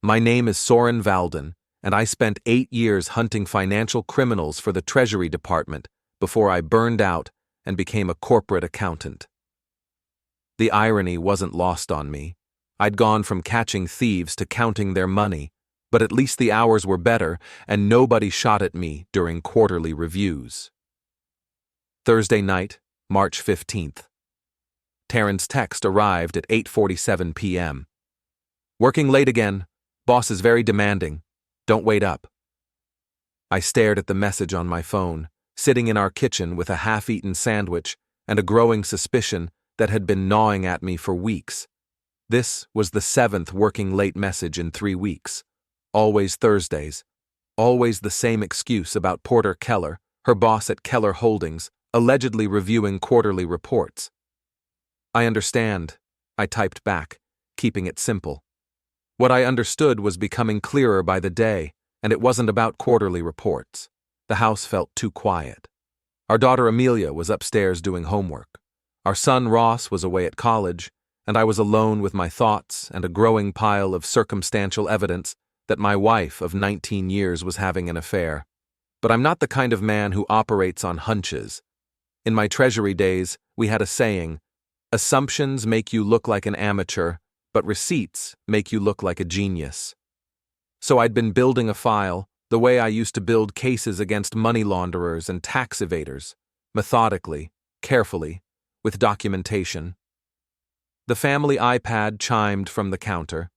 My name is Soren Valden, and I spent 8 years hunting financial criminals for the Treasury Department before I burned out and became a corporate accountant. The irony wasn't lost on me. I'd gone from catching thieves to counting their money, but at least the hours were better and nobody shot at me during quarterly reviews. Thursday night, March 15th. Taryn's text arrived at 8:47 p.m. Working late again. Boss is very demanding. Don't wait up. I stared at the message on my phone, sitting in our kitchen with a half-eaten sandwich and a growing suspicion that had been gnawing at me for weeks. This was the 7th working late message in 3 weeks. Always Thursdays. Always the same excuse about Porter Keller, her boss at Keller Holdings, allegedly reviewing quarterly reports. I understand, I typed back, keeping it simple. What I understood was becoming clearer by the day, and it wasn't about quarterly reports. The house felt too quiet. Our daughter Amelia was upstairs doing homework. Our son Ross was away at college, and I was alone with my thoughts and a growing pile of circumstantial evidence that my wife of 19 years was having an affair. But I'm not the kind of man who operates on hunches. In my Treasury days, we had a saying, assumptions make you look like an amateur, but receipts make you look like a genius. So I'd been building a file, the way I used to build cases against money launderers and tax evaders, methodically, carefully, with documentation. The family iPad chimed from the counter.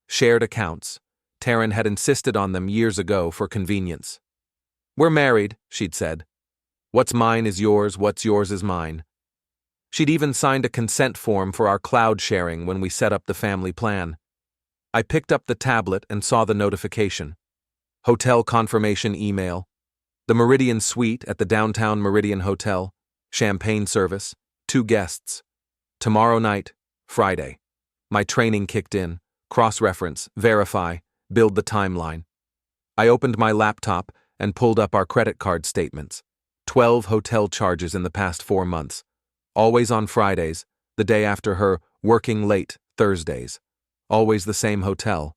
Shared accounts. Taryn had insisted on them years ago for convenience. We're married, she'd said. What's mine is yours, what's yours is mine. She'd even signed a consent form for our cloud sharing when we set up the family plan. I picked up the tablet and saw the notification. Hotel confirmation email. The Meridian Suite at the downtown Meridian Hotel. Champagne service. 2 guests. Tomorrow night, Friday. My training kicked in. Cross-reference, verify, build the timeline. I opened my laptop and pulled up our credit card statements. 12 hotel charges in the past 4 months. Always on Fridays, the day after her working late Thursdays. Always the same hotel.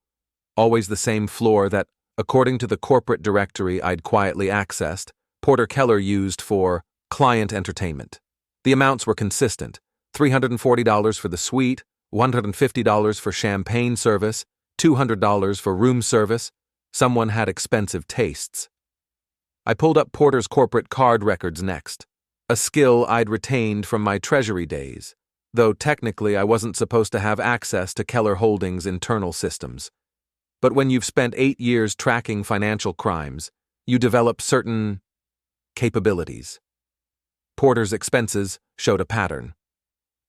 Always the same floor that, according to the corporate directory I'd quietly accessed, Porter Keller used for client entertainment. The amounts were consistent. $340 for the suite, $150 for champagne service, $200 for room service. Someone had expensive tastes. I pulled up Porter's corporate card records next. A skill I'd retained from my Treasury days, though technically I wasn't supposed to have access to Keller Holdings' internal systems. But when you've spent 8 years tracking financial crimes, you develop certain capabilities. Porter's expenses showed a pattern.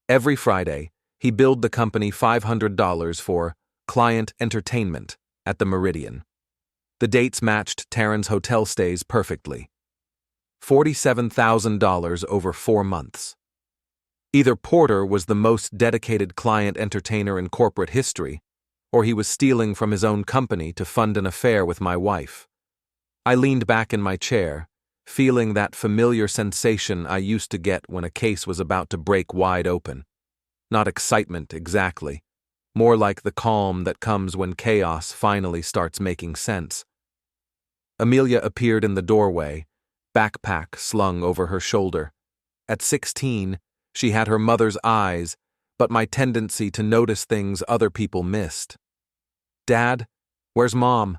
Every Friday, he billed the company $500 for client entertainment at the Meridian. The dates matched Taryn's hotel stays perfectly. $47,000 over 4 months. Either Porter was the most dedicated client entertainer in corporate history, or he was stealing from his own company to fund an affair with my wife. I leaned back in my chair, feeling that familiar sensation I used to get when a case was about to break wide open. Not excitement exactly, more like the calm that comes when chaos finally starts making sense. Amelia appeared in the doorway, backpack slung over her shoulder. At 16, she had her mother's eyes, but my tendency to notice things other people missed. Dad, where's Mom?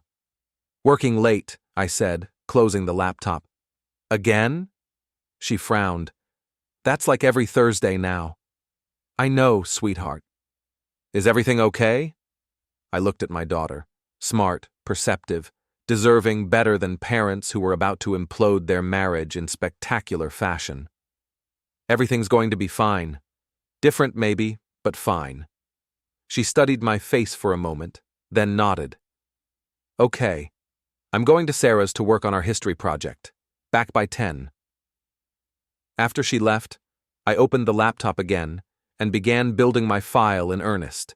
Working late, I said, closing the laptop. Again? She frowned. That's like every Thursday now. I know, sweetheart. Is everything okay? I looked at my daughter, smart, perceptive, deserving better than parents who were about to implode their marriage in spectacular fashion. Everything's going to be fine. Different maybe, but fine. She studied my face for a moment, then nodded. Okay. I'm going to Sarah's to work on our history project. Back by 10. After she left, I opened the laptop again and began building my file in earnest.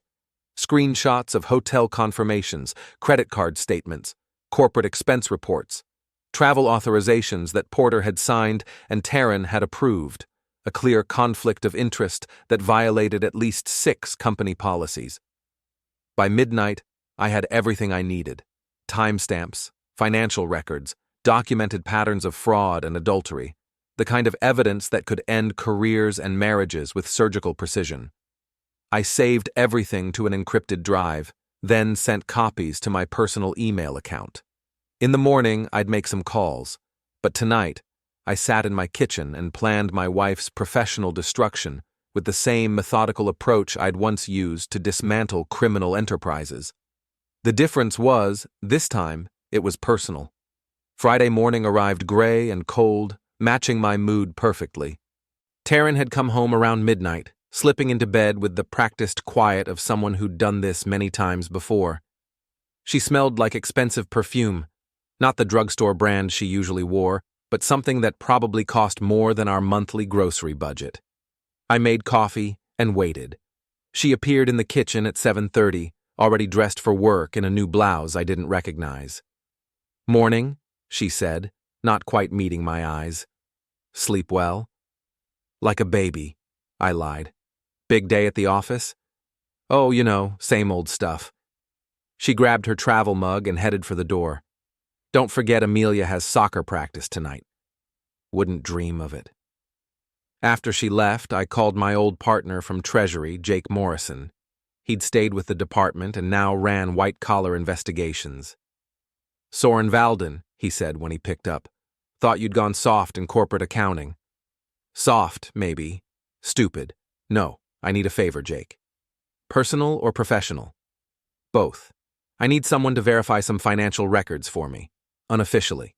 Screenshots of hotel confirmations, credit card statements, corporate expense reports, travel authorizations that Porter had signed and Taryn had approved, a clear conflict of interest that violated at least 6 company policies. By midnight, I had everything I needed: timestamps, financial records, documented patterns of fraud and adultery, the kind of evidence that could end careers and marriages with surgical precision. I saved everything to an encrypted drive, then sent copies to my personal email account. In the morning, I'd make some calls, but tonight, I sat in my kitchen and planned my wife's professional destruction with the same methodical approach I'd once used to dismantle criminal enterprises. The difference was, this time, it was personal. Friday morning arrived gray and cold, matching my mood perfectly. Taryn had come home around midnight, slipping into bed with the practiced quiet of someone who'd done this many times before. She smelled like expensive perfume, not the drugstore brand she usually wore, but something that probably cost more than our monthly grocery budget. I made coffee and waited. She appeared in the kitchen at 7:30, already dressed for work in a new blouse I didn't recognize. "Morning," she said, not quite meeting my eyes. "Sleep well?" "Like a baby," I lied. "Big day at the office?" "Oh, same old stuff." She grabbed her travel mug and headed for the door. "Don't forget Amelia has soccer practice tonight." Wouldn't dream of it. After she left, I called my old partner from Treasury, Jake Morrison. He'd stayed with the department and now ran white-collar investigations. "Soren Valden," he said when he picked up. "Thought you'd gone soft in corporate accounting." "Soft, maybe. Stupid. No, I need a favor, Jake." "Personal or professional?" "Both. I need someone to verify some financial records for me, unofficially."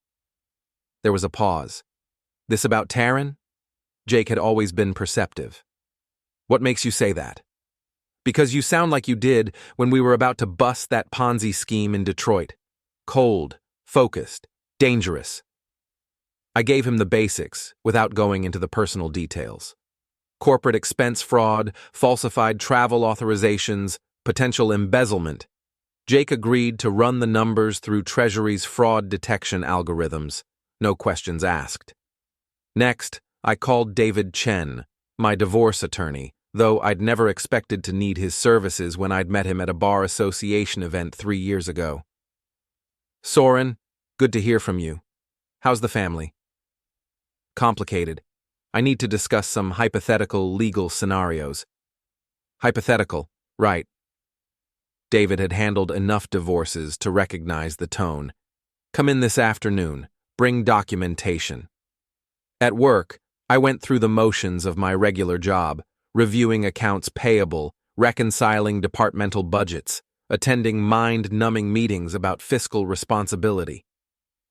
There was a pause. "This about Taryn?" Jake had always been perceptive. "What makes you say that?" "Because you sound like you did when we were about to bust that Ponzi scheme in Detroit. Cold, focused, dangerous." I gave him the basics, without going into the personal details. Corporate expense fraud, falsified travel authorizations, potential embezzlement. Jake agreed to run the numbers through Treasury's fraud detection algorithms, no questions asked. Next, I called David Chen, my divorce attorney, though I'd never expected to need his services when I'd met him at a bar association event 3 years ago. "Soren, good to hear from you. How's the family?" "Complicated. I need to discuss some hypothetical legal scenarios." "Hypothetical, right." David had handled enough divorces to recognize the tone. "Come in this afternoon. Bring documentation." At work, I went through the motions of my regular job, reviewing accounts payable, reconciling departmental budgets, attending mind-numbing meetings about fiscal responsibility.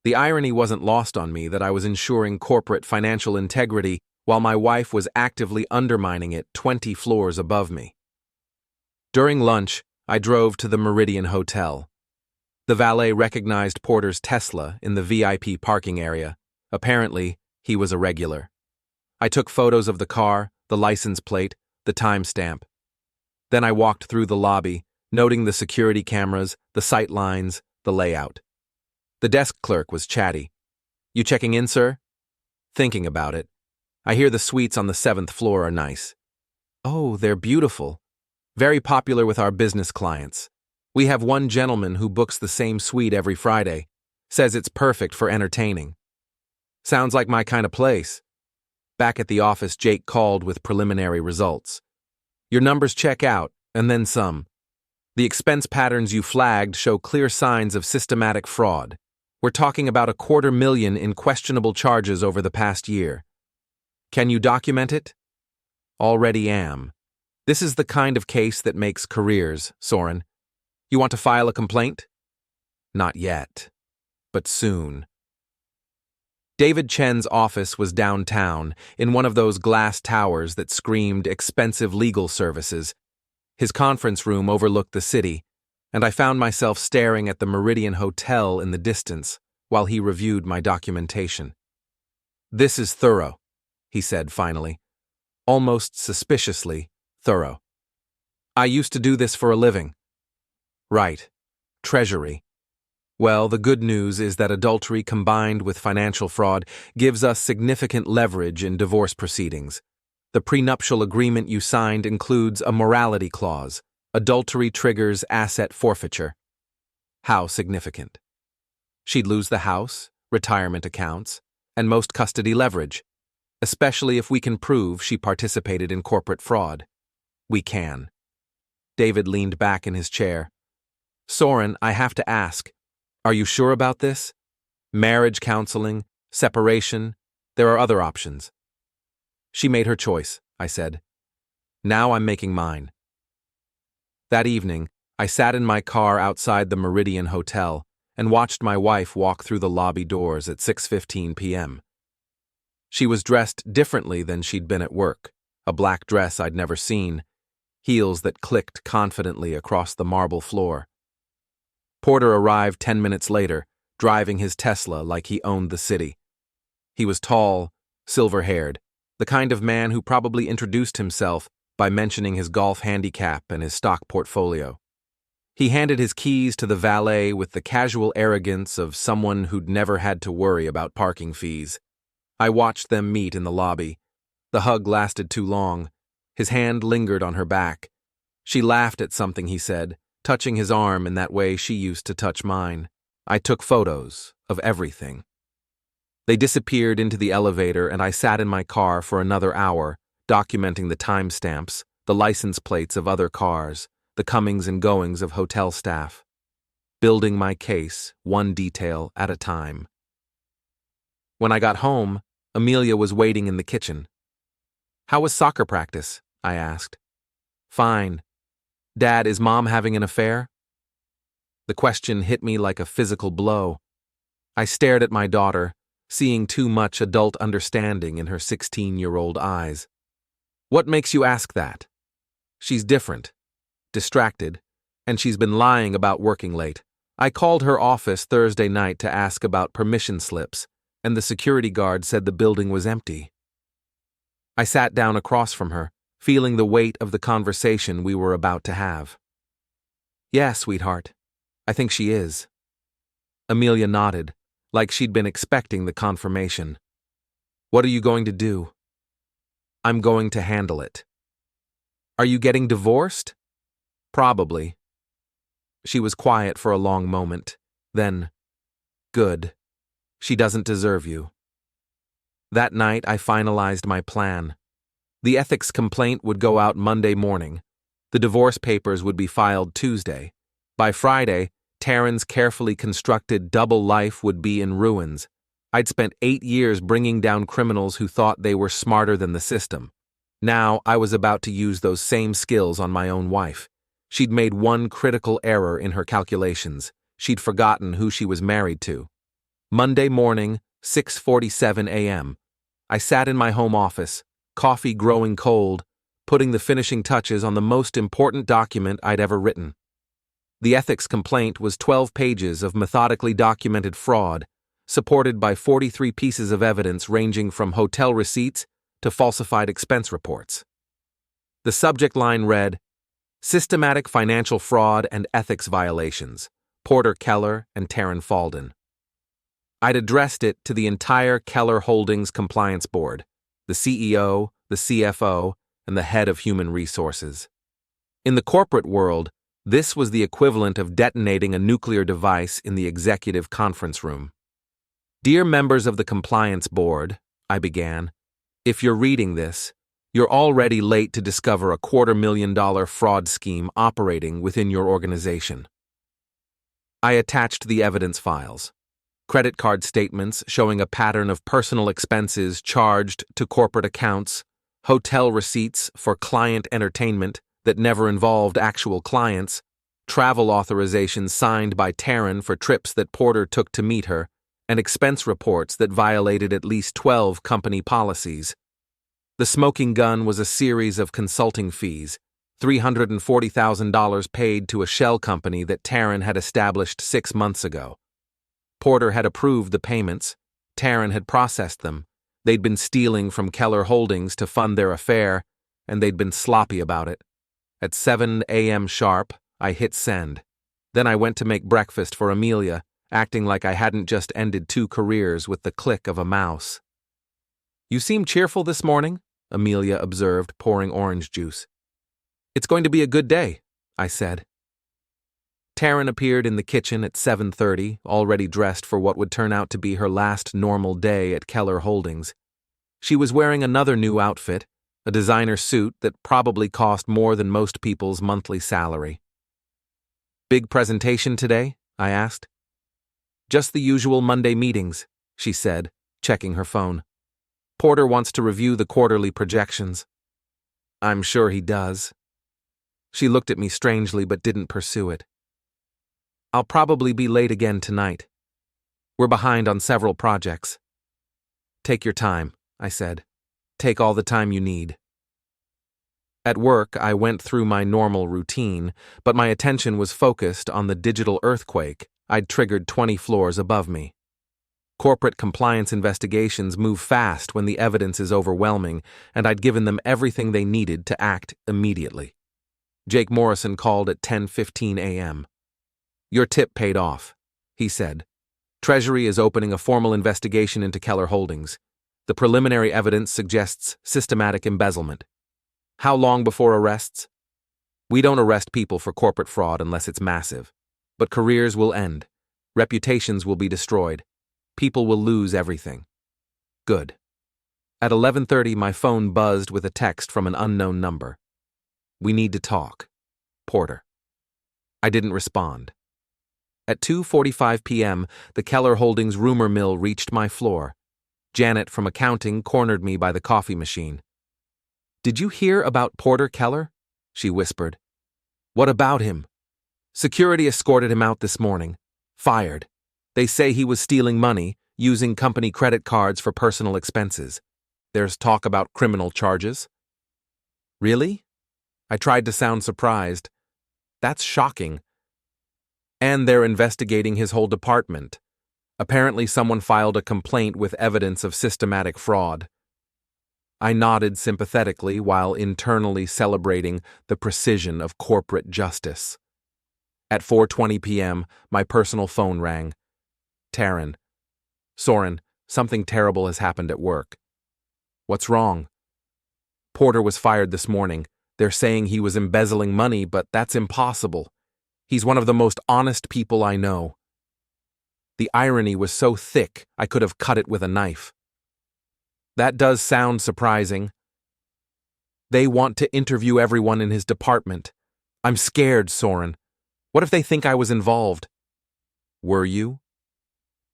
The irony wasn't lost on me that I was ensuring corporate financial integrity while my wife was actively undermining it 20 floors above me. During lunch, I drove to the Meridian Hotel. The valet recognized Porter's Tesla in the VIP parking area. Apparently, he was a regular. I took photos of the car, the license plate, the timestamp. Then I walked through the lobby, noting the security cameras, the sight lines, the layout. The desk clerk was chatty. "You checking in, sir?" "Thinking about it. I hear the suites on the 7th floor are nice." "Oh, they're beautiful. Very popular with our business clients. We have one gentleman who books the same suite every Friday. Says it's perfect for entertaining." "Sounds like my kind of place." Back at the office, Jake called with preliminary results. "Your numbers check out, and then some. The expense patterns you flagged show clear signs of systematic fraud. We're talking about $250,000 in questionable charges over the past year. Can you document it?" "Already am. This is the kind of case that makes careers, Soren. You want to file a complaint?" "Not yet, but soon." David Chen's office was downtown, in one of those glass towers that screamed expensive legal services. His conference room overlooked the city, and I found myself staring at the Meridian Hotel in the distance while he reviewed my documentation. "This is thorough," he said finally. Almost suspiciously thorough. "I used to do this for a living." "Right. Treasury. Well, the good news is that adultery combined with financial fraud gives us significant leverage in divorce proceedings. The prenuptial agreement you signed includes a morality clause. Adultery triggers asset forfeiture. How significant? She'd lose the house, retirement accounts, and most custody leverage, especially if we can prove she participated in corporate fraud. We can. David leaned back in his chair. Soren, I have to ask, are you sure about this? Marriage counseling, separation, there are other options. She made her choice, I said. Now I'm making mine. That evening, I sat in my car outside the Meridian Hotel and watched my wife walk through the lobby doors at 6:15 p.m. She was dressed differently than she'd been at work, a black dress I'd never seen, heels that clicked confidently across the marble floor. Porter arrived 10 minutes later, driving his Tesla like he owned the city. He was tall, silver-haired, the kind of man who probably introduced himself by mentioning his golf handicap and his stock portfolio. He handed his keys to the valet with the casual arrogance of someone who'd never had to worry about parking fees. I watched them meet in the lobby. The hug lasted too long. His hand lingered on her back. She laughed at something he said, touching his arm in that way she used to touch mine. I took photos of everything. They disappeared into the elevator, and I sat in my car for another hour, documenting the timestamps, the license plates of other cars, the comings and goings of hotel staff, building my case, one detail at a time. When I got home, Amelia was waiting in the kitchen. How was soccer practice? I asked. Fine. Dad, is Mom having an affair? The question hit me like a physical blow. I stared at my daughter, seeing too much adult understanding in her 16-year-old eyes. What makes you ask that? She's different, distracted, and she's been lying about working late. I called her office Thursday night to ask about permission slips, and the security guard said the building was empty. I sat down across from her, feeling the weight of the conversation we were about to have. Yeah, sweetheart, I think she is. Amelia nodded, like she'd been expecting the confirmation. What are you going to do? I'm going to handle it. Are you getting divorced? Probably. She was quiet for a long moment. Then, good. She doesn't deserve you. That night, I finalized my plan. The ethics complaint would go out Monday morning. The divorce papers would be filed Tuesday. By Friday, Taryn's carefully constructed double life would be in ruins. I'd spent 8 years bringing down criminals who thought they were smarter than the system. Now, I was about to use those same skills on my own wife. She'd made one critical error in her calculations. She'd forgotten who she was married to. Monday morning, 6:47 a.m. I sat in my home office, coffee growing cold, putting the finishing touches on the most important document I'd ever written. The ethics complaint was 12 pages of methodically documented fraud, supported by 43 pieces of evidence ranging from hotel receipts to falsified expense reports. The subject line read, Systematic Financial Fraud and Ethics Violations, Porter Keller and Soren Valden. I'd addressed it to the entire Keller Holdings Compliance Board, the CEO, the CFO, and the head of human resources. In the corporate world, this was the equivalent of detonating a nuclear device in the executive conference room. Dear members of the Compliance Board, I began, if you're reading this, you're already late to discover a $250,000 fraud scheme operating within your organization. I attached the evidence files. Credit card statements showing a pattern of personal expenses charged to corporate accounts, hotel receipts for client entertainment that never involved actual clients, travel authorizations signed by Taryn for trips that Porter took to meet her, and expense reports that violated at least 12 company policies. The smoking gun was a series of consulting fees, $340,000 paid to a shell company that Taryn had established 6 months ago. Porter had approved the payments. Taryn had processed them. They'd been stealing from Keller Holdings to fund their affair, and they'd been sloppy about it. At 7 a.m. sharp, I hit send. Then I went to make breakfast for Amelia, acting like I hadn't just ended 2 careers with the click of a mouse. You seem cheerful this morning, Amelia observed, pouring orange juice. It's going to be a good day, I said. Taryn appeared in the kitchen at 7:30, already dressed for what would turn out to be her last normal day at Keller Holdings. She was wearing another new outfit, a designer suit that probably cost more than most people's monthly salary. "Big presentation today?" I asked. "Just the usual Monday meetings," she said, checking her phone. "Porter wants to review the quarterly projections." "I'm sure he does." She looked at me strangely but didn't pursue it. "I'll probably be late again tonight. We're behind on several projects." "Take your time," I said. "Take all the time you need." At work, I went through my normal routine, but my attention was focused on the digital earthquake I'd triggered 20 floors above me. Corporate compliance investigations move fast when the evidence is overwhelming, and I'd given them everything they needed to act immediately. Jake Morrison called at 10:15 a.m. "Your tip paid off," he said. "Treasury is opening a formal investigation into Keller Holdings. The preliminary evidence suggests systematic embezzlement." "How long before arrests?" "We don't arrest people for corporate fraud unless it's massive. But careers will end. Reputations will be destroyed. People will lose everything." "Good." At 11:30, my phone buzzed with a text from an unknown number. "We need to talk. Porter." I didn't respond. At 2:45 p.m., the Keller Holdings rumor mill reached my floor. Janet from accounting cornered me by the coffee machine. "Did you hear about Porter Keller?" she whispered. "What about him?" "Security escorted him out this morning. Fired. They say he was stealing money, using company credit cards for personal expenses. There's talk about criminal charges." "Really?" I tried to sound surprised. "That's shocking." "And they're investigating his whole department. Apparently someone filed a complaint with evidence of systematic fraud." I nodded sympathetically while internally celebrating the precision of corporate justice. At 4:20 p.m., my personal phone rang. Taryn. "Soren, something terrible has happened at work." "What's wrong?" "Porter was fired this morning. They're saying he was embezzling money, but that's impossible. He's one of the most honest people I know." The irony was so thick I could have cut it with a knife. "That does sound surprising." "They want to interview everyone in his department. I'm scared, Soren. What if they think I was involved?" "Were you?"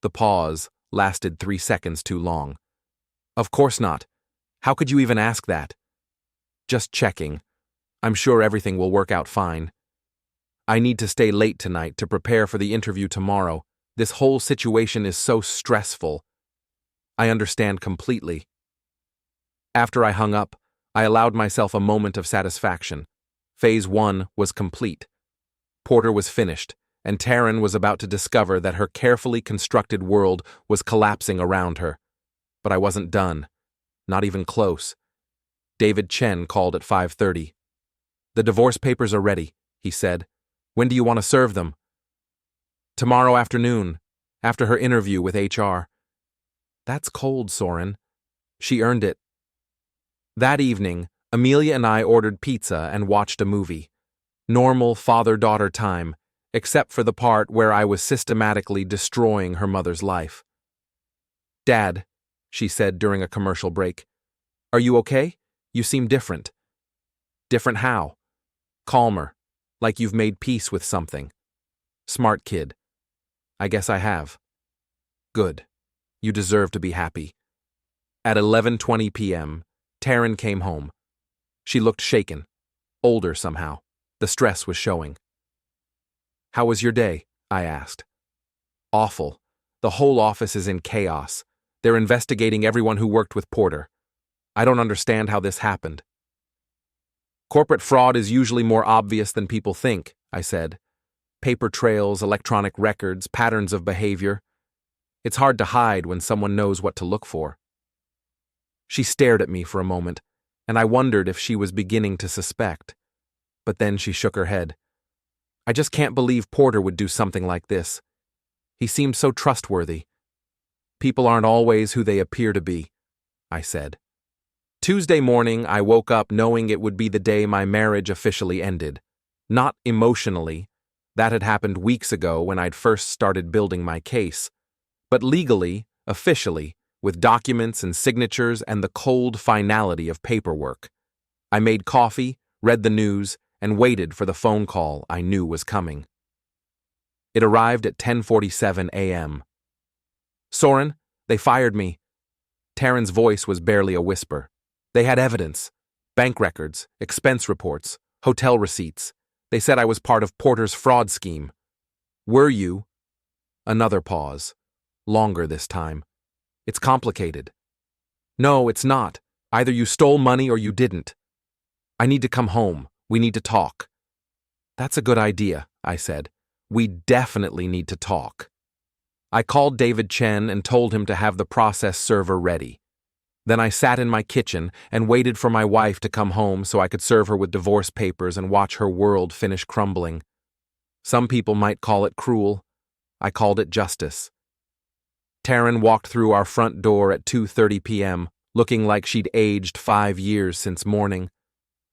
The pause lasted 3 seconds too long. "Of course not. How could you even ask that?" "Just checking. I'm sure everything will work out fine. I need to stay late tonight to prepare for the interview tomorrow. This whole situation is so stressful." "I understand completely." After I hung up, I allowed myself a moment of satisfaction. Phase 1 was complete. Porter was finished, and Taryn was about to discover that her carefully constructed world was collapsing around her. But I wasn't done. Not even close. David Chen called at 5:30. "The divorce papers are ready," he said. "When do you want to serve them?" "Tomorrow afternoon, after her interview with HR." "That's cold, Soren." "She earned it." That evening, Amelia and I ordered pizza and watched a movie. Normal father-daughter time, except for the part where I was systematically destroying her mother's life. "Dad," she said during a commercial break, "are you okay? You seem different." "Different how?" "Calmer, like you've made peace with something." "Smart kid." "I guess I have." "Good. You deserve to be happy." At 11:20 p.m., Taryn came home. She looked shaken, older somehow. The stress was showing. "How was your day?" I asked. "Awful. The whole office is in chaos. They're investigating everyone who worked with Porter. I don't understand how this happened." "Corporate fraud is usually more obvious than people think," I said. "Paper trails, electronic records, patterns of behavior. It's hard to hide when someone knows what to look for." She stared at me for a moment, and I wondered if she was beginning to suspect. But then she shook her head. "I just can't believe Porter would do something like this. He seemed so trustworthy." "People aren't always who they appear to be," I said. Tuesday morning, I woke up knowing it would be the day my marriage officially ended. Not emotionally, That had happened weeks ago when I'd first started building my case. But legally, officially, with documents and signatures and the cold finality of paperwork. I made coffee, read the news, and waited for the phone call I knew was coming. It arrived at 10:47 a.m. "Soren, they fired me." Taryn's voice was barely a whisper. "They had evidence. Bank records, expense reports, hotel receipts. They said I was part of Porter's fraud scheme." "Were you?" Another pause. Longer this time. "It's complicated." "No, it's not. Either you stole money or you didn't." "I need to come home. We need to talk." "That's a good idea," I said. "We definitely need to talk." I called David Chen and told him to have the process server ready. Then I sat in my kitchen and waited for my wife to come home so I could serve her with divorce papers and watch her world finish crumbling. Some people might call it cruel. I called it justice. Taryn walked through our front door at 2:30 p.m., looking like she'd aged 5 years since morning.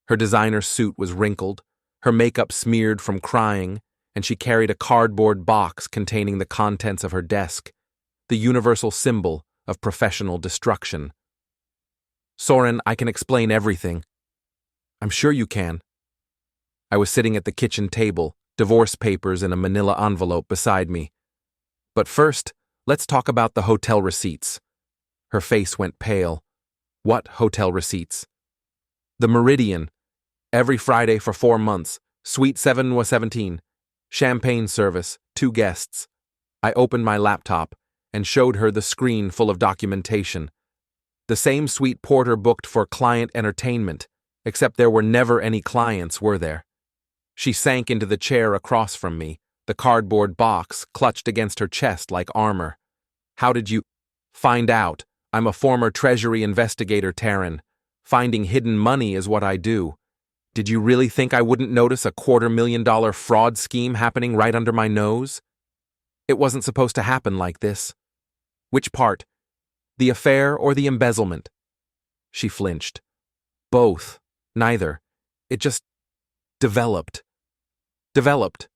Her designer suit was wrinkled, her makeup smeared from crying, and she carried a cardboard box containing the contents of her desk, the universal symbol of professional destruction. "Soren, I can explain everything." "I'm sure you can." I was sitting at the kitchen table, divorce papers in a manila envelope beside me. "But first, let's talk about the hotel receipts." Her face went pale. "What hotel receipts?" "The Meridian. Every Friday for 4 months. Suite 717. Champagne service, 2 guests." I opened my laptop and showed her the screen full of documentation. The same suite Porter booked for client entertainment, except there were never any clients, were there? She sank into the chair across from me, the cardboard box clutched against her chest like armor. "How did you find out? I'm a former Treasury investigator, Taryn. Finding hidden money is what I do. Did you really think I wouldn't notice a $250,000 fraud scheme happening right under my nose? It wasn't supposed to happen like this." "Which part? The affair or the embezzlement?" She flinched. "Both. Neither. It just developed." "Developed?"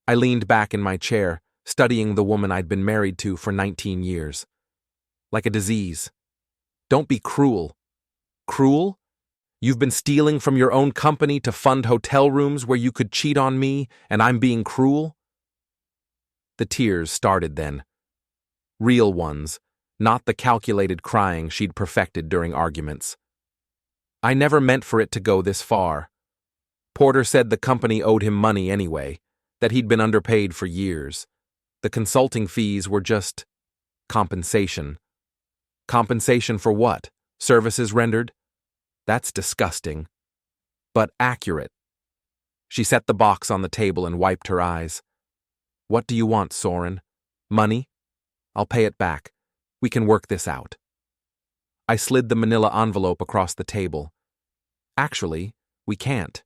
I leaned back in my chair, studying the woman I'd been married to for 19 years. "Like a disease." "Don't be cruel." "Cruel? You've been stealing from your own company to fund hotel rooms where you could cheat on me, and I'm being cruel?" The tears started then. Real ones, not the calculated crying she'd perfected during arguments. "I never meant for it to go this far. Porter said the company owed him money anyway, that he'd been underpaid for years. The consulting fees were just compensation." "Compensation for what? Services rendered?" "That's disgusting. But accurate." She set the box on the table and wiped her eyes. "What do you want, Soren? Money? I'll pay it back. We can work this out." I slid the manila envelope across the table. "Actually, we can't."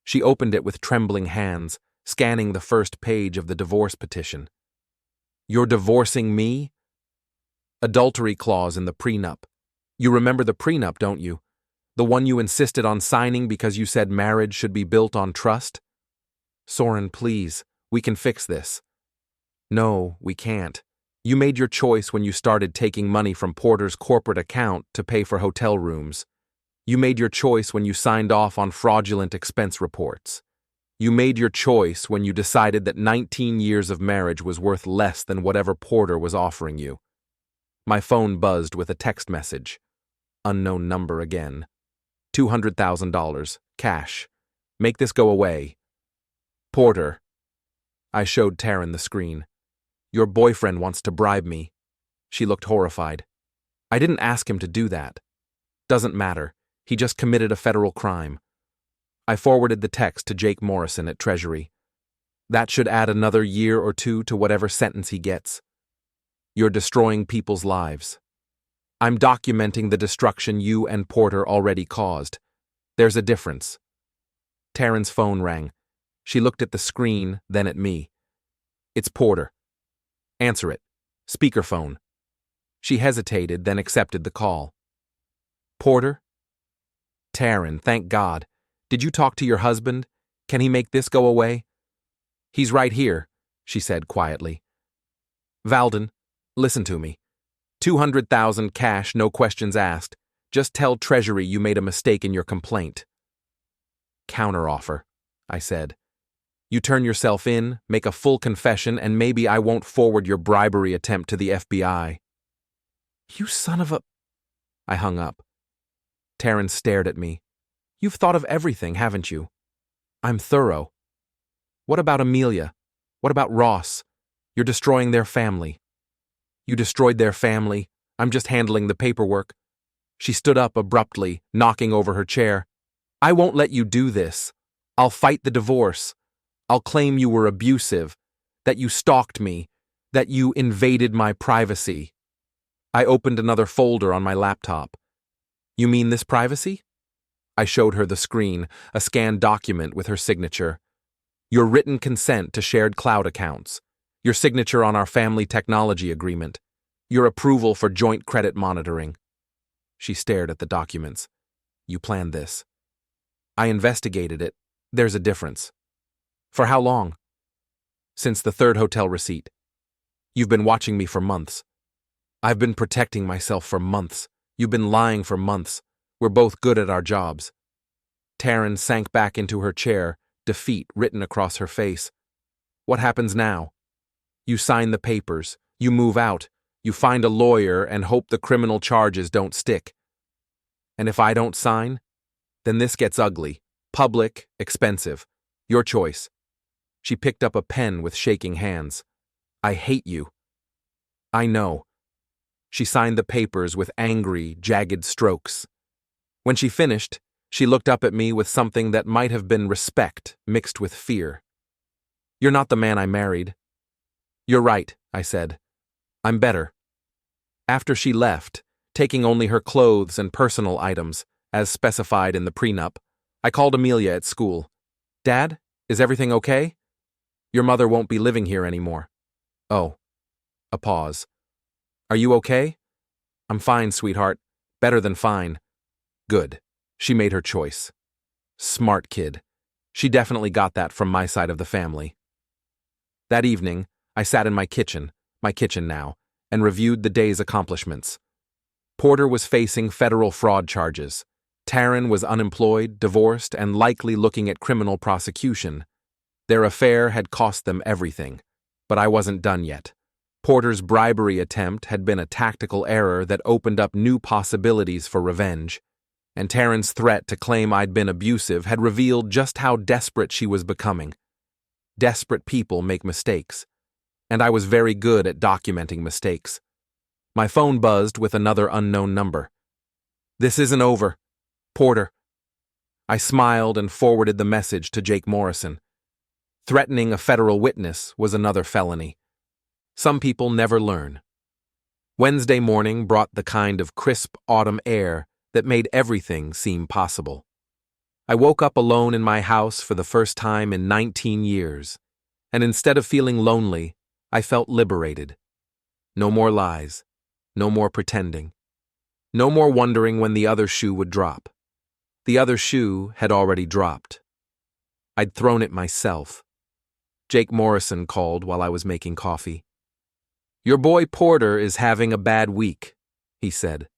She opened it with trembling hands, scanning the first page of the divorce petition. "You're divorcing me?" "Adultery clause in the prenup. You remember the prenup, don't you? The one you insisted on signing because you said marriage should be built on trust?" "Soren, please, we can fix this." "No, we can't. You made your choice when you started taking money from Porter's corporate account to pay for hotel rooms. You made your choice when you signed off on fraudulent expense reports. You made your choice when you decided that 19 years of marriage was worth less than whatever Porter was offering you." My phone buzzed with a text message. Unknown number again. $200,000, cash. "Make this go away." "Porter." I showed Taryn the screen. "Your boyfriend wants to bribe me." She looked horrified. "I didn't ask him to do that." "Doesn't matter. He just committed a federal crime." I forwarded the text to Jake Morrison at Treasury. "That should add another year or 2 to whatever sentence he gets. You're destroying people's lives. I'm documenting the destruction you and Porter already caused. There's a difference." Taryn's phone rang. She looked at the screen, then at me. "It's Porter." "Answer it. Speakerphone." She hesitated, then accepted the call. "Porter?" "Taryn, thank God. Did you talk to your husband? Can he make this go away?" He's right here, she said quietly. Valden, listen to me. 200,000 cash, no questions asked. Just tell Treasury you made a mistake in your complaint. Counteroffer, I said. You turn yourself in, make a full confession, and maybe I won't forward your bribery attempt to the FBI. You son of a... I hung up. Taryn stared at me. You've thought of everything, haven't you? I'm thorough. What about Amelia? What about Ross? You're destroying their family. You destroyed their family. I'm just handling the paperwork. She stood up abruptly, knocking over her chair. I won't let you do this. I'll fight the divorce. I'll claim you were abusive, that you stalked me, that you invaded my privacy. I opened another folder on my laptop. You mean this privacy? I showed her the screen, a scanned document with her signature. Your written consent to shared cloud accounts. Your signature on our family technology agreement. Your approval for joint credit monitoring. She stared at the documents. You planned this. I investigated it. There's a difference. For how long? Since the third hotel receipt. You've been watching me for months. I've been protecting myself for months. You've been lying for months. We're both good at our jobs. Taryn sank back into her chair, defeat written across her face. What happens now? You sign the papers. You move out. You find a lawyer and hope the criminal charges don't stick. And if I don't sign? Then this gets ugly. Public, expensive. Your choice. She picked up a pen with shaking hands. I hate you. I know. She signed the papers with angry, jagged strokes. When she finished, she looked up at me with something that might have been respect mixed with fear. You're not the man I married. You're right, I said. I'm better. After she left, taking only her clothes and personal items, as specified in the prenup, I called Amelia at school. Dad, is everything okay? Your mother won't be living here anymore. Oh. A pause. Are you okay? I'm fine, sweetheart. Better than fine. Good. She made her choice. Smart kid. She definitely got that from my side of the family. That evening, I sat in my kitchen now, and reviewed the day's accomplishments. Porter was facing federal fraud charges. Taryn was unemployed, divorced, and likely looking at criminal prosecution. Their affair had cost them everything, but I wasn't done yet. Porter's bribery attempt had been a tactical error that opened up new possibilities for revenge, and Taryn's threat to claim I'd been abusive had revealed just how desperate she was becoming. Desperate people make mistakes, and I was very good at documenting mistakes. My phone buzzed with another unknown number. This isn't over. Porter. I smiled and forwarded the message to Jake Morrison. Threatening a federal witness was another felony. Some people never learn. Wednesday morning brought the kind of crisp autumn air that made everything seem possible. I woke up alone in my house for the first time in 19 years, and instead of feeling lonely, I felt liberated. No more lies. No more pretending. No more wondering when the other shoe would drop. The other shoe had already dropped. I'd thrown it myself. Jake Morrison called while I was making coffee. Your boy Porter is having a bad week, he said.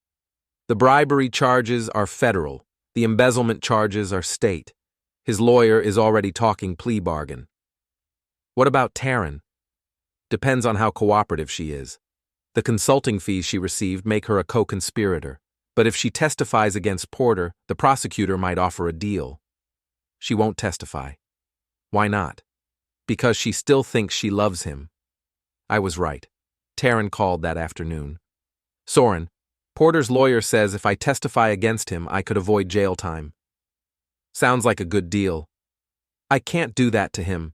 The bribery charges are federal. The embezzlement charges are state. His lawyer is already talking plea bargain. What about Taryn? Depends on how cooperative she is. The consulting fees she received make her a co-conspirator, but if she testifies against Porter, the prosecutor might offer a deal. She won't testify. Why not? Because she still thinks she loves him. I was right. Taryn called that afternoon. Soren, Porter's lawyer says if I testify against him, I could avoid jail time. Sounds like a good deal. I can't do that to him.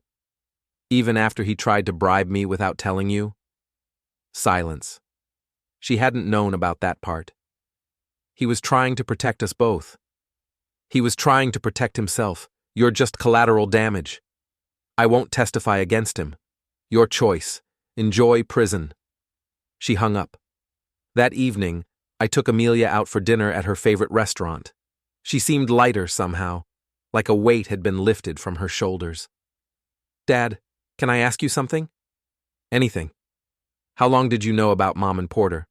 Even after he tried to bribe me without telling you? Silence. She hadn't known about that part. He was trying to protect us both. He was trying to protect himself. You're just collateral damage. I won't testify against him. Your choice. Enjoy prison. She hung up. That evening, I took Amelia out for dinner at her favorite restaurant. She seemed lighter somehow, like a weight had been lifted from her shoulders. Dad, Can I ask you something? Anything. How long did you know about Mom and Porter?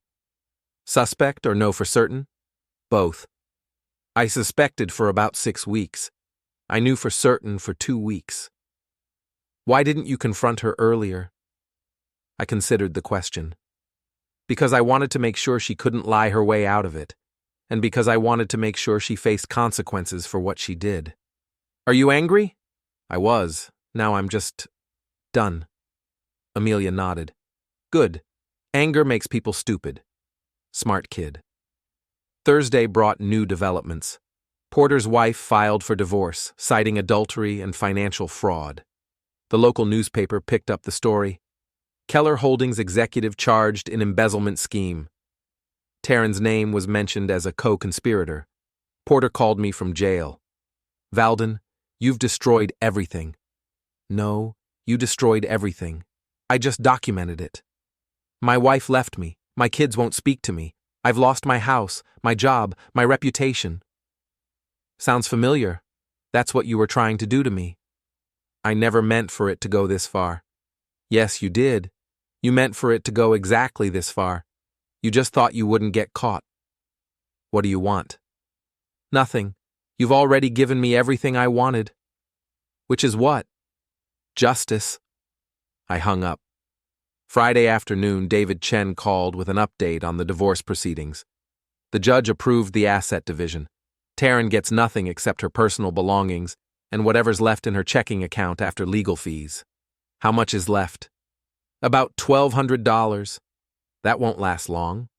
Suspect or know for certain? Both. I suspected for about 6 weeks. I knew for certain for 2 weeks. Why didn't you confront her earlier? I considered the question. Because I wanted to make sure she couldn't lie her way out of it, and because I wanted to make sure she faced consequences for what she did. Are you angry? I was. Now I'm just done. Amelia nodded. Good. Anger makes people stupid. Smart kid. Thursday brought new developments. Porter's wife filed for divorce, citing adultery and financial fraud. The local newspaper picked up the story. Keller Holdings executive charged in embezzlement scheme. Taryn's name was mentioned as a co-conspirator. Porter called me from jail. Valden, you've destroyed everything. No, you destroyed everything. I just documented it. My wife left me. My kids won't speak to me. I've lost my house, my job, my reputation. Sounds familiar. That's what you were trying to do to me. I never meant for it to go this far. Yes, you did. You meant for it to go exactly this far. You just thought you wouldn't get caught. What do you want? Nothing. You've already given me everything I wanted. Which is what? Justice. I hung up. Friday afternoon, David Chen called with an update on the divorce proceedings. The judge approved the asset division. Taryn gets nothing except her personal belongings and whatever's left in her checking account after legal fees. How much is left? About $1,200. That won't last long.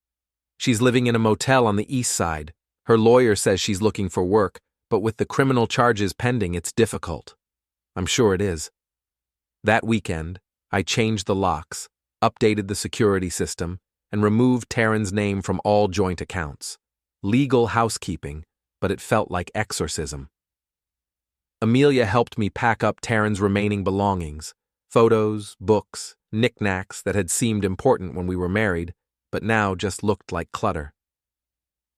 She's living in a motel on the east side. Her lawyer says she's looking for work, but with the criminal charges pending, it's difficult. I'm sure it is. That weekend, I changed the locks, updated the security system, and removed Taryn's name from all joint accounts. Legal housekeeping, but it felt like exorcism. Amelia helped me pack up Taryn's remaining belongings, photos, books, knickknacks that had seemed important when we were married, but now just looked like clutter.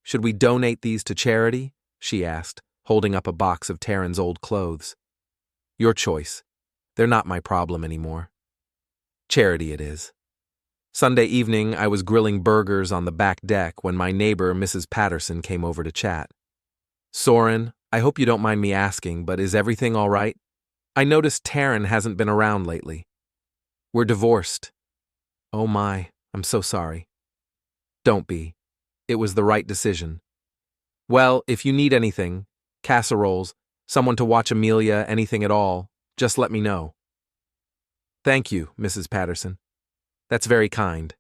Should we donate these to charity? She asked, holding up a box of Taryn's old clothes. Your choice. They're not my problem anymore. Charity it is. Sunday evening, I was grilling burgers on the back deck when my neighbor, Mrs. Patterson, came over to chat. Soren, I hope you don't mind me asking, but is everything all right? I noticed Taryn hasn't been around lately. We're divorced. Oh my, I'm so sorry. Don't be. It was the right decision. Well, if you need anything, casseroles, someone to watch Amelia, anything at all, just let me know. Thank you, Mrs. Patterson. That's very kind.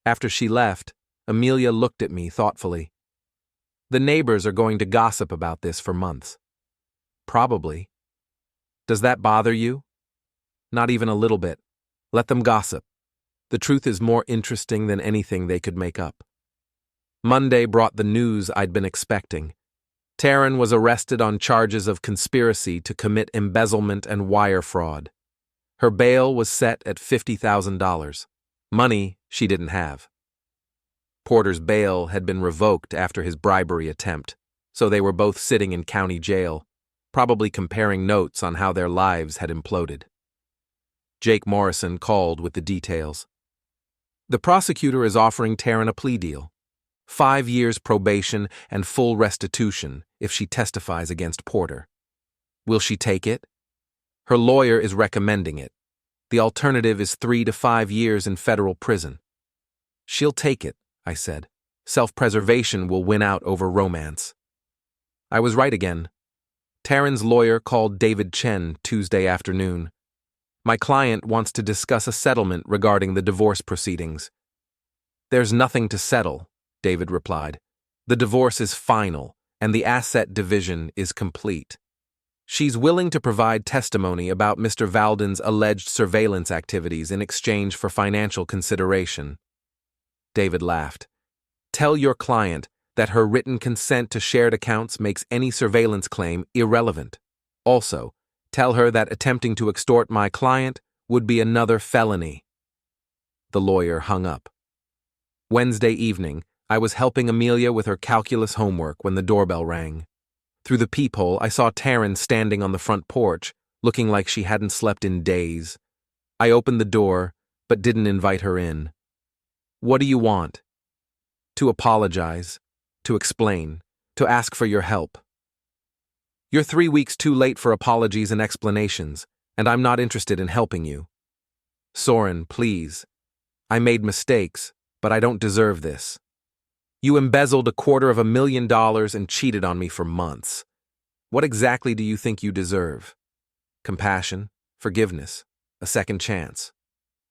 After she left, Amelia looked at me thoughtfully. The neighbors are going to gossip about this for months. Probably. Does that bother you? Not even a little bit. Let them gossip. The truth is more interesting than anything they could make up. Monday brought the news I'd been expecting. Taryn was arrested on charges of conspiracy to commit embezzlement and wire fraud. Her bail was set at $50,000. Money she didn't have. Porter's bail had been revoked after his bribery attempt, so they were both sitting in county jail, probably comparing notes on how their lives had imploded. Jake Morrison called with the details. The prosecutor is offering Taryn a plea deal. 5 years probation and full restitution if she testifies against Porter. Will she take it? Her lawyer is recommending it. The alternative is 3 to 5 years in federal prison. She'll take it, I said. Self-preservation will win out over romance. I was right again. Taryn's lawyer called David Chen Tuesday afternoon. My client wants to discuss a settlement regarding the divorce proceedings. There's nothing to settle, David replied. The divorce is final, and the asset division is complete. She's willing to provide testimony about Mr. Valden's alleged surveillance activities in exchange for financial consideration. David laughed. Tell your client that her written consent to shared accounts makes any surveillance claim irrelevant. Also, tell her that attempting to extort my client would be another felony. The lawyer hung up. Wednesday evening, I was helping Amelia with her calculus homework when the doorbell rang. Through the peephole, I saw Taryn standing on the front porch, looking like she hadn't slept in days. I opened the door, but didn't invite her in. "What do you want?" "To apologize, to explain, to ask for your help." "You're 3 weeks too late for apologies and explanations, and I'm not interested in helping you." "Soren, please. I made mistakes, but I don't deserve this. You embezzled $250,000 and cheated on me for months. What exactly do you think you deserve? Compassion, forgiveness, a second chance.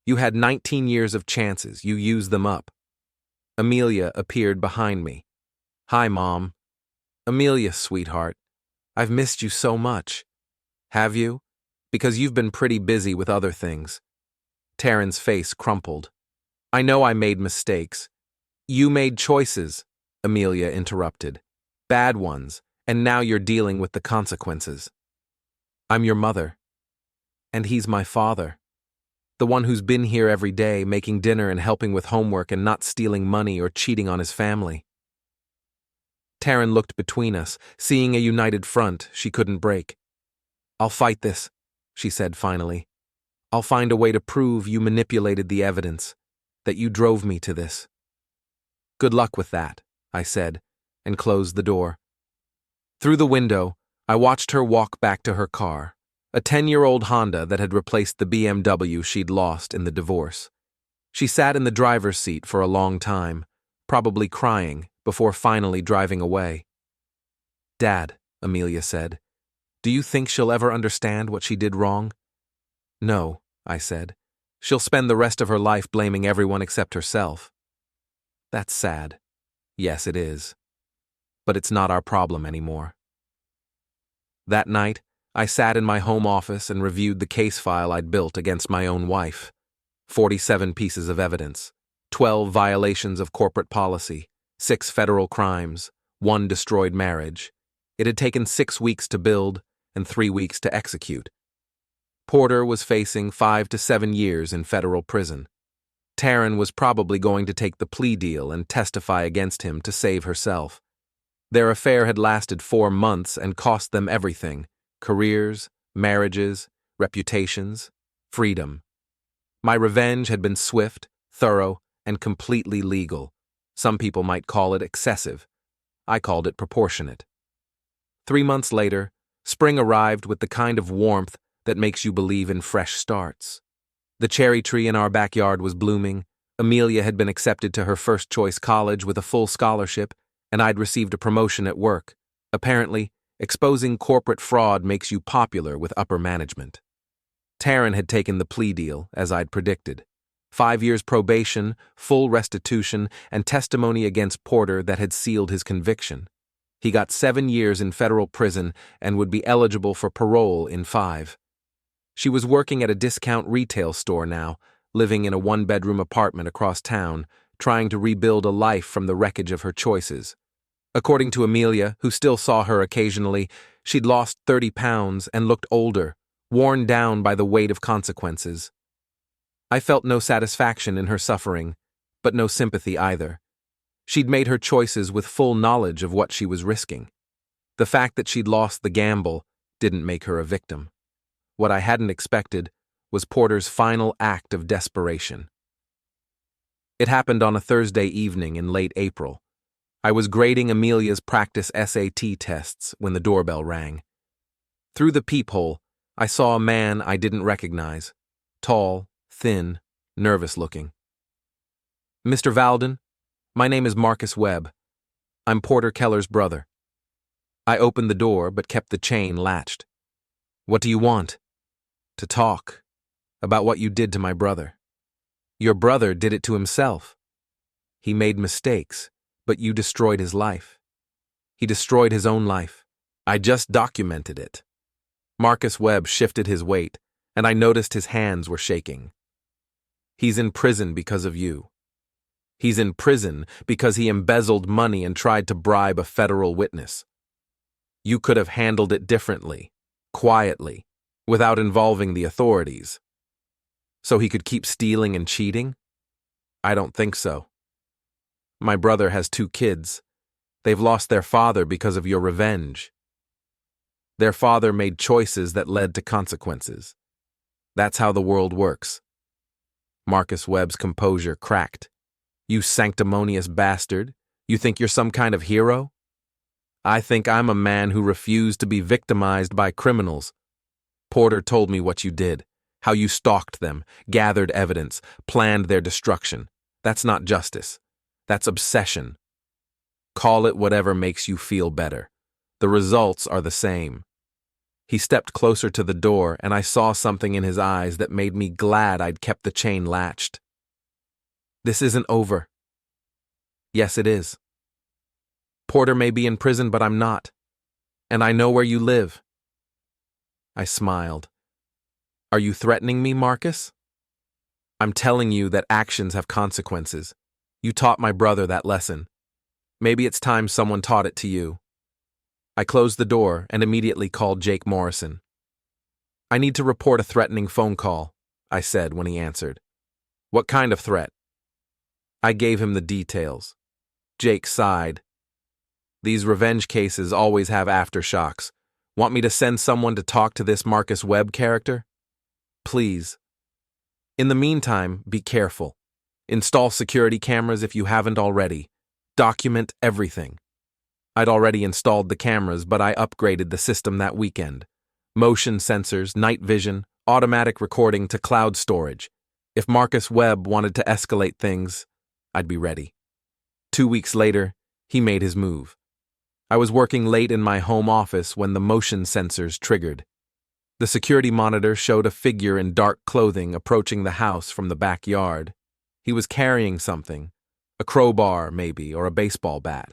You had 19 years of chances, you used them up." Amelia appeared behind me. "Hi, Mom." "Amelia, sweetheart, I've missed you so much." "Have you? Because you've been pretty busy with other things." Taryn's face crumpled. "I know I made mistakes." "You made choices," Amelia interrupted. "Bad ones, and now you're dealing with the consequences." "I'm your mother. And he's my father. The one who's been here every day, making dinner and helping with homework and not stealing money or cheating on his family." Taryn looked between us, seeing a united front she couldn't break. "I'll fight this," she said finally. "I'll find a way to prove you manipulated the evidence, that you drove me to this." "Good luck with that," I said, and closed the door. Through the window, I watched her walk back to her car, a 10-year-old Honda that had replaced the BMW she'd lost in the divorce. She sat in the driver's seat for a long time, probably crying, before finally driving away. "Dad," Amelia said, "do you think she'll ever understand what she did wrong?" "No," I said. "She'll spend the rest of her life blaming everyone except herself." "That's sad." "Yes, it is. But it's not our problem anymore." That night, I sat in my home office and reviewed the case file I'd built against my own wife. 47 pieces of evidence, 12 violations of corporate policy, 6 federal crimes, 1 destroyed marriage. It had taken 6 weeks to build and 3 weeks to execute. Porter was facing 5 to 7 years in federal prison. Taryn was probably going to take the plea deal and testify against him to save herself. Their affair had lasted 4 months and cost them everything: careers, marriages, reputations, freedom. My revenge had been swift, thorough, and completely legal. Some people might call it excessive. I called it proportionate. 3 months later, spring arrived with the kind of warmth that makes you believe in fresh starts. The cherry tree in our backyard was blooming, Amelia had been accepted to her first-choice college with a full scholarship, and I'd received a promotion at work. Apparently, exposing corporate fraud makes you popular with upper management. Taryn had taken the plea deal, as I'd predicted. 5 years probation, full restitution, and testimony against Porter that had sealed his conviction. He got 7 years in federal prison and would be eligible for parole in 5. She was working at a discount retail store now, living in a 1-bedroom apartment across town, trying to rebuild a life from the wreckage of her choices. According to Amelia, who still saw her occasionally, she'd lost 30 pounds and looked older, worn down by the weight of consequences. I felt no satisfaction in her suffering, but no sympathy either. She'd made her choices with full knowledge of what she was risking. The fact that she'd lost the gamble didn't make her a victim. What I hadn't expected was Porter's final act of desperation. It happened on a Thursday evening in late April. I was grading Amelia's practice SAT tests when the doorbell rang. Through the peephole, I saw a man I didn't recognize, tall, thin, nervous-looking. "Mr. Valden, my name is Marcus Webb. I'm Porter Keller's brother." I opened the door but kept the chain latched. "What do you want?" "To talk. About what you did to my brother." "Your brother did it to himself. He made mistakes, but you destroyed his life. He destroyed his own life. I just documented it." Marcus Webb shifted his weight, and I noticed his hands were shaking. "He's in prison because of you. He's in prison because he embezzled money and tried to bribe a federal witness. You could have handled it differently, quietly, without involving the authorities. So he could keep stealing and cheating? I don't think so. My brother has 2 kids. They've lost their father because of your revenge. Their father made choices that led to consequences. That's how the world works. Marcus Webb's composure cracked. You sanctimonious bastard. You think you're some kind of hero? I think I'm a man who refused to be victimized by criminals. Porter told me what you did, how you stalked them, gathered evidence, planned their destruction. That's not justice. That's obsession. Call it whatever makes you feel better. The results are the same. He stepped closer to the door, and I saw something in his eyes that made me glad I'd kept the chain latched. This isn't over. Yes, it is. Porter may be in prison, but I'm not. And I know where you live. I smiled. Are you threatening me, Marcus? I'm telling you that actions have consequences. You taught my brother that lesson. Maybe it's time someone taught it to you. I closed the door and immediately called Jake Morrison. I need to report a threatening phone call, I said when he answered. What kind of threat? I gave him the details. Jake sighed. These revenge cases always have aftershocks. Want me to send someone to talk to this Marcus Webb character? Please. In the meantime, be careful. Install security cameras if you haven't already. Document everything. I'd already installed the cameras, but I upgraded the system that weekend. Motion sensors, night vision, automatic recording to cloud storage. If Marcus Webb wanted to escalate things, I'd be ready. 2 weeks later, he made his move. I was working late in my home office when the motion sensors triggered. The security monitor showed a figure in dark clothing approaching the house from the backyard. He was carrying something, a crowbar maybe, or a baseball bat.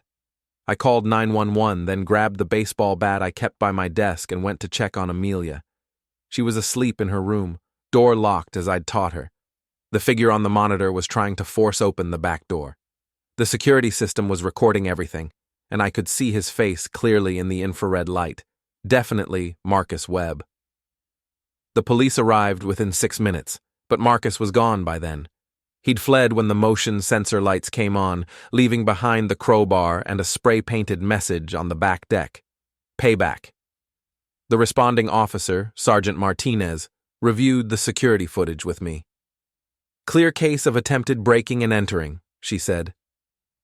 I called 911, then grabbed the baseball bat I kept by my desk and went to check on Amelia. She was asleep in her room, door locked as I'd taught her. The figure on the monitor was trying to force open the back door. The security system was recording everything, and I could see his face clearly in the infrared light. Definitely Marcus Webb. The police arrived within 6 minutes, but Marcus was gone by then. He'd fled when the motion sensor lights came on, leaving behind the crowbar and a spray-painted message on the back deck. Payback. The responding officer, Sergeant Martinez, reviewed the security footage with me. Clear case of attempted breaking and entering, she said,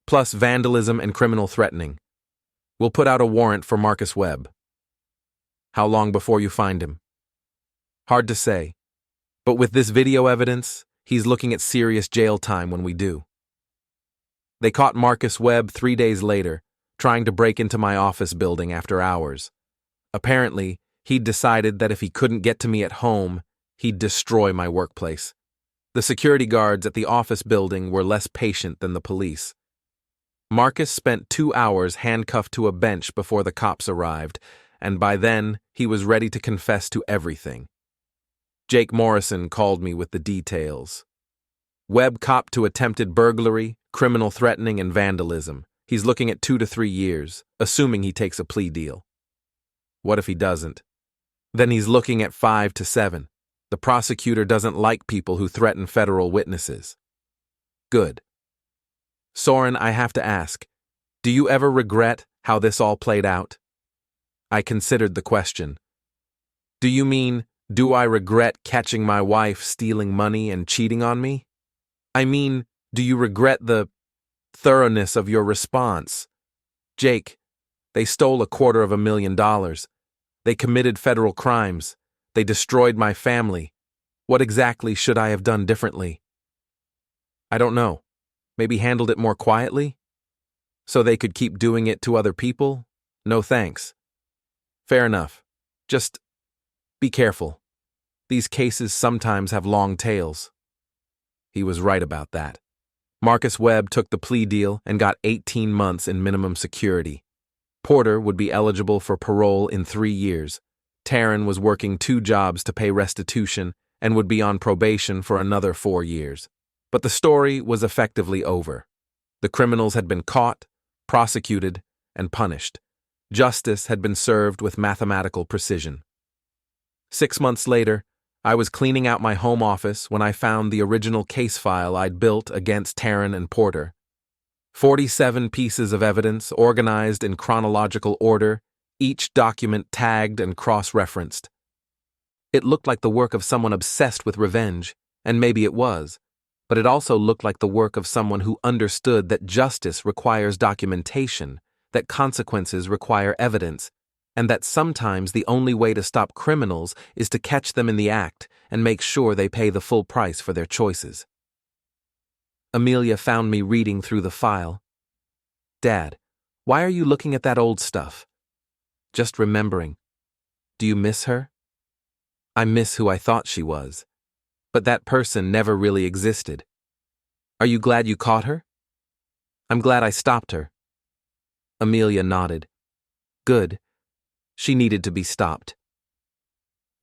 plus vandalism and criminal threatening. We'll put out a warrant for Marcus Webb. How long before you find him? Hard to say, but with this video evidence, he's looking at serious jail time when we do. They caught Marcus Webb 3 days later, trying to break into my office building after hours. Apparently, he'd decided that if he couldn't get to me at home, he'd destroy my workplace. The security guards at the office building were less patient than the police. Marcus spent 2 hours handcuffed to a bench before the cops arrived, and by then, he was ready to confess to everything. Jake Morrison called me with the details. Webb copped to attempted burglary, criminal threatening, and vandalism. He's looking at 2 to 3 years, assuming he takes a plea deal. What if he doesn't? Then he's looking at 5 to 7. The prosecutor doesn't like people who threaten federal witnesses. Good. Soren, I have to ask, do you ever regret how this all played out? I considered the question. Do you mean, do I regret catching my wife stealing money and cheating on me? I mean, do you regret the thoroughness of your response? Jake, they stole $250,000. They committed federal crimes. They destroyed my family. What exactly should I have done differently? I don't know. Maybe handled it more quietly? So they could keep doing it to other people? No thanks. Fair enough. Just be careful. These cases sometimes have long tails. He was right about that. Marcus Webb took the plea deal and got 18 months in minimum security. Porter would be eligible for parole in 3 years. Taryn was working 2 jobs to pay restitution and would be on probation for another 4 years. But the story was effectively over. The criminals had been caught, prosecuted, and punished. Justice had been served with mathematical precision. 6 months later, I was cleaning out my home office when I found the original case file I'd built against Taryn and Porter. 47 pieces of evidence organized in chronological order, each document tagged and cross-referenced. It looked like the work of someone obsessed with revenge, and maybe it was, but it also looked like the work of someone who understood that justice requires documentation, that consequences require evidence, and that sometimes the only way to stop criminals is to catch them in the act and make sure they pay the full price for their choices. Amelia found me reading through the file. "Dad, why are you looking at that old stuff?" "Just remembering." "Do you miss her?" "I miss who I thought she was. But that person never really existed." "Are you glad you caught her?" "I'm glad I stopped her." Amelia nodded. "Good. She needed to be stopped."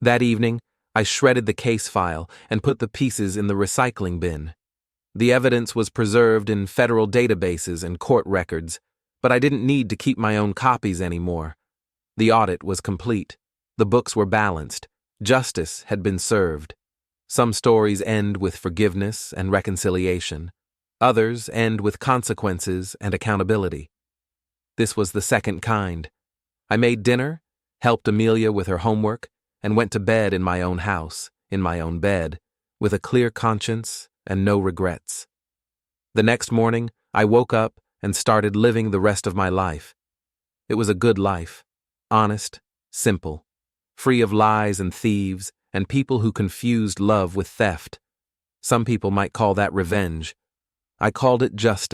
That evening, I shredded the case file and put the pieces in the recycling bin. The evidence was preserved in federal databases and court records, but I didn't need to keep my own copies anymore. The audit was complete. The books were balanced. Justice had been served. Some stories end with forgiveness and reconciliation. Others end with consequences and accountability. This was the second kind. I made dinner, helped Amelia with her homework, and went to bed in my own house, in my own bed, with a clear conscience and no regrets. The next morning, I woke up and started living the rest of my life. It was a good life, honest, simple, free of lies and thieves and people who confused love with theft. Some people might call that revenge. I called it justice.